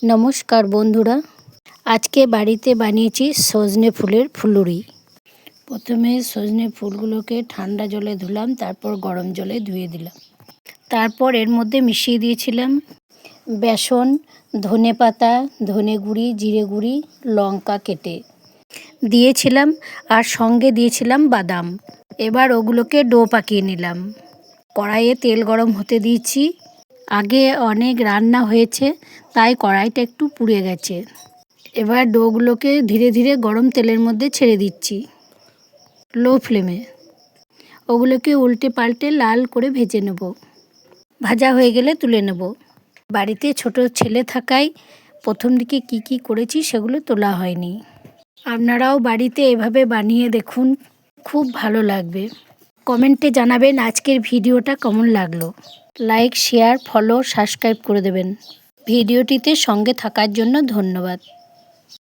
নমস্কার বন্ধুরা, আজকে বাড়িতে বানিয়েছি সজনে ফুলের ফুলুরি। প্রথমে সজনে ফুলগুলোকে ঠান্ডা জলে ধুলাম, তারপর গরম জলে ধুয়ে দিলাম। তারপর এর মধ্যে মিশিয়ে দিয়েছিলাম বেসন, ধনেপাতা, ধনে গুঁড়ি, জিরে গুঁড়ি, লঙ্কা কেটে দিয়েছিলাম আর সঙ্গে দিয়েছিলাম বাদাম। এবার ওগুলোকে ডো পাকিয়ে নিলাম। কড়াইয়ে তেল গরম হতে দিয়েছি। আগে অনেক রান্না হয়েছে তাই কড়াইটা একটু পুড়ে গেছে। এবার ডোগুলোকে ধীরে ধীরে গরম তেলের মধ্যে ছেড়ে দিচ্ছি লো ফ্লেমে। ওগুলোকে উল্টে পাল্টে লাল করে ভেজে নেব। ভাজা হয়ে গেলে তুলে নেব। বাড়িতে ছোট ছেলে থাকায় প্রথম দিকে কি করেছি সেগুলো তোলা হয়নি। আপনারাও বাড়িতে এভাবে বানিয়ে দেখুন, খুব ভালো লাগবে। কমেন্টে জানাবেন আজকের ভিডিওটা কেমন লাগলো। লাইক, শেয়ার, ফলো, সাবস্ক্রাইব করে দেবেন। ভিডিওটিতে সঙ্গে থাকার জন্য ধন্যবাদ।